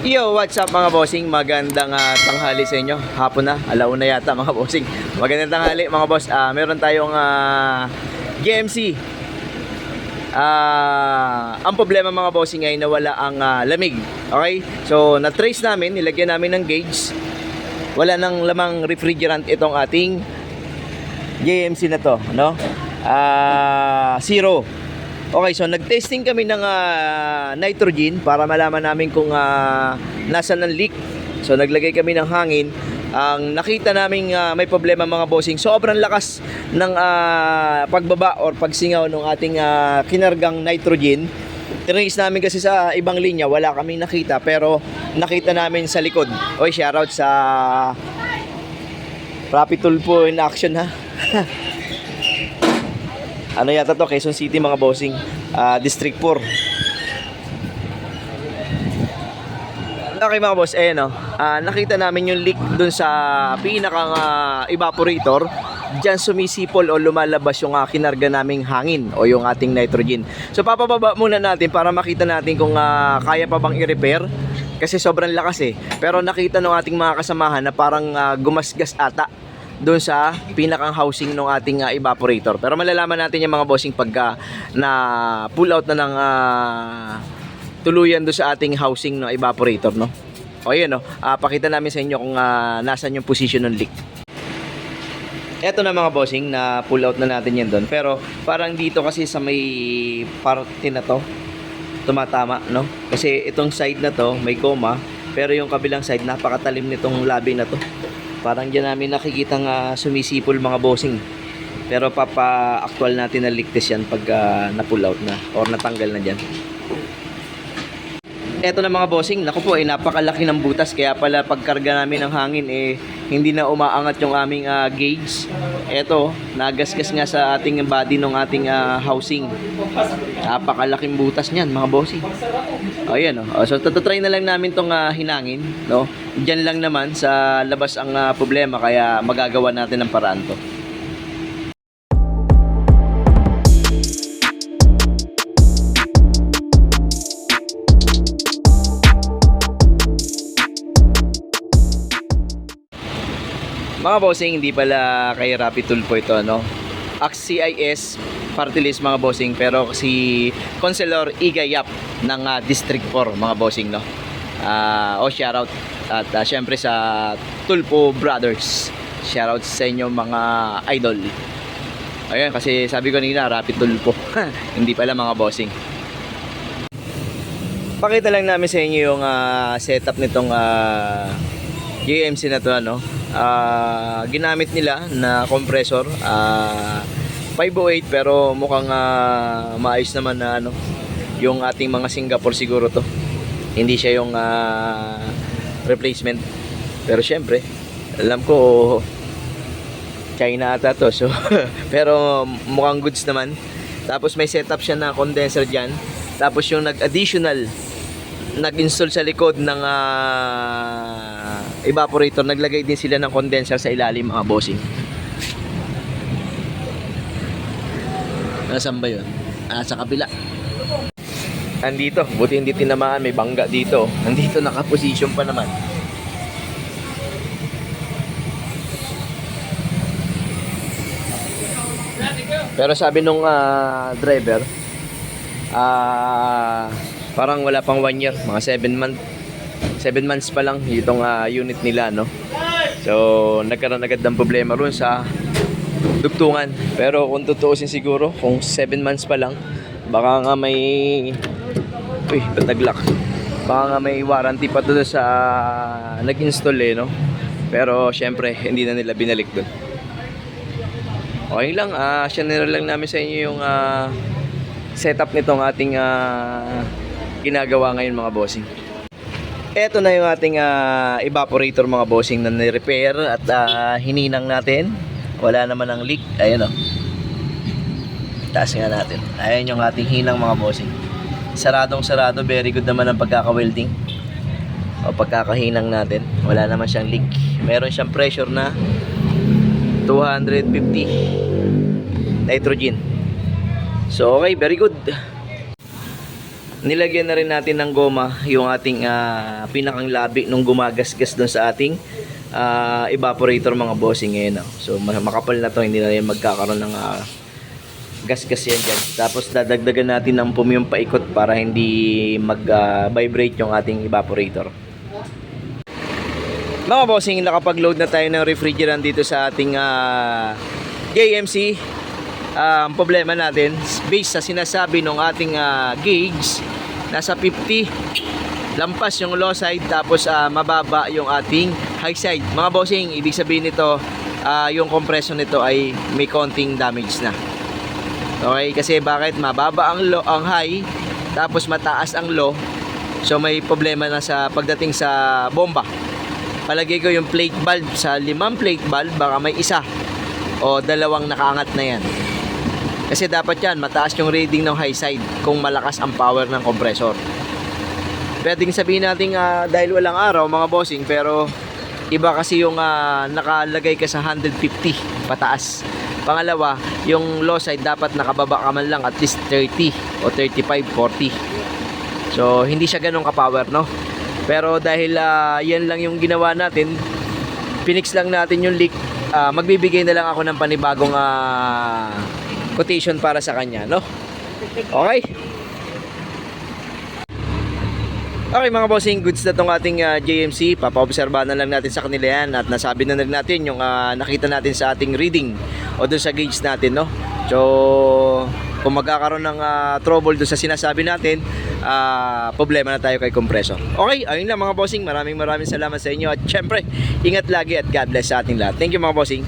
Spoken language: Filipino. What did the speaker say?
Yo, what's up mga bossing? Magandang tanghali sa inyo. Hapon na, alauna yata mga bossing. Magandang tanghali mga boss. Meron tayong GMC. Ang problema mga bossing ay nawala ang lamig. Okay? So, na-trace namin, nilagyan namin ng gauge. Wala nang lamang refrigerant itong ating GMC na to, no? Zero. Okay, so nag-testing kami ng nitrogen para malaman namin kung nasaan ang leak. So naglagay kami ng hangin. Ang nakita namin may problema mga bossing, sobrang lakas ng pagbaba or pagsingaw ng ating kinargang nitrogen. Tinrace namin kasi sa ibang linya, wala kaming nakita, pero nakita namin sa likod. Oy, shoutout sa Rapid Tulpo in action ha. Ano yata to? Quezon City mga bossing, District 4. Okay mga boss, nakita namin yung leak dun sa pinakang evaporator. Diyan sumisipol o lumalabas yung kinarga naming hangin o yung ating nitrogen. So papababa muna natin para makita natin kung kaya pa bang i-repair. Kasi sobrang lakas Pero nakita ng ating mga kasamahan na parang gumasgas ata doon sa pinakang housing ng ating evaporator. Pero malalaman natin yung mga bossing pagka na pull out na ng tuluyan doon sa ating housing ng evaporator, no? O yun, no? Pakita namin sa inyo kung nasan yung position ng leak. Eto na mga bossing, na pull out na natin yan doon. Pero parang dito kasi sa may parte na to tumatama, no? Kasi itong side na to may coma, pero yung kabilang side napakatalim nitong labi na to. Parang dyan namin nakikita sumisipol mga bossing. Pero papa-actual natin na leak test yan pag na-pull out na or natanggal na dyan. Eto na mga bossing, naku po napakalaki ng butas. Kaya pala pagkarga namin ng hangin hindi na umaangat yung aming gauge. Eto, nagasgas nga sa ating body ng ating housing. Napakalaking butas niyan mga bossing. Ayan, so tatry na lang namin tong hinangin, no? Diyan lang naman sa labas ang problema, kaya magagawa natin ng paraan to. Mga bossing, hindi pala kay Rapid Tulpo ito, no? AXIS party list mga bossing, pero si Councilor Igayap ng District 4 mga bossing, no? Shoutout at syempre sa Tulpo Brothers, shoutout sa inyo mga idol. Ayun, kasi sabi ko nila Rapid Tulpo. Hindi pala mga bossing. Pakita lang namin sa inyo yung setup nitong GMC na to, ano? Ginamit nila na compressor 508, pero mukhang maayos naman na yung ating mga Singapore siguro to. Hindi siya yung replacement, pero syempre alam ko China ata to, so pero mukhang goods naman. Tapos may setup siya na condenser dyan. Tapos yung nag-install sa likod ng evaporator, naglagay din sila ng condenser sa ilalim mga bossing. Nasaan ba yun? Sa kabila. Andito, buti hindi tinamaan, may bangga dito. Andito nakaposition pa naman. Pero sabi nung driver, parang wala pang 1 year, mga 7 months pa lang itong unit nila, no? So nagkaroon agad ng problema ron sa dugtungan. Pero kung tutuusin siguro, kung 7 months pa lang, baka nga may nag-lock. Baka nga may warranty pa doon sa nag-install, no? Pero syempre hindi na nila binalik doon. Okay lang, share lang namin sa inyo yung setup nitong ating ginagawa ngayon mga bossing. Eto na yung ating evaporator mga bossing na ni-repair at hininang natin. Wala naman ang leak. Ayan, taas nga natin. Ayan yung ating hinang mga bossing. Saradong sarado, very good naman ang pagkaka-welding o pagkakahinang natin. Wala naman siyang leak. Meron siyang pressure na 250 nitrogen. So okay, very good. Nilagyan na rin natin ng goma yung ating pinakang labi nung gumagasgas doon sa ating evaporator mga bossing ngayon. So makapal na to, hindi na yan magkakaroon ng gasgas yan dyan. Tapos dadagdagan natin ng yung paikot para hindi mag-vibrate yung ating evaporator. Mga bossing, nakapag-load na tayo ng refrigerant dito sa ating JMC. Ang problema natin, based sa sinasabi ng ating gauge, nasa 50 lampas yung low side, tapos mababa yung ating high side. Mga bossing, ibig sabihin nito, yung compression nito ay may konting damage na. Okay, kasi bakit? Mababa ang low, ang high, tapos mataas ang low. So may problema na sa pagdating sa bomba. Palagay ko yung plate valve, sa 5 plate valve, baka may isa o 2 nakaangat na yan. Kasi dapat yan, mataas yung reading ng high side kung malakas ang power ng compressor. Pwedeng sabihin natin dahil walang araw mga bossing, pero iba kasi yung nakalagay ka sa 150 pataas. Pangalawa, yung low side dapat nakababa ka man lang at least 30 o 35, 40. So hindi siya ganun ka-power, no? Pero dahil yan lang yung ginawa natin, pinix lang natin yung leak, magbibigay na lang ako ng panibagong quotation para sa kanya, no? Okay? Okay mga bossing, goods na tong ating JMC. Papaobserbahan na lang natin sa kanila yan at nasabi na rin natin yung nakita natin sa ating reading o doon sa gauge natin, no? So kung magkakaroon ng trouble doon sa sinasabi natin, problema na tayo kay compressor. Okay, ayun lang mga bossing. Maraming salamat sa inyo at syempre, ingat lagi at God bless sa ating lahat. Thank you mga bossing.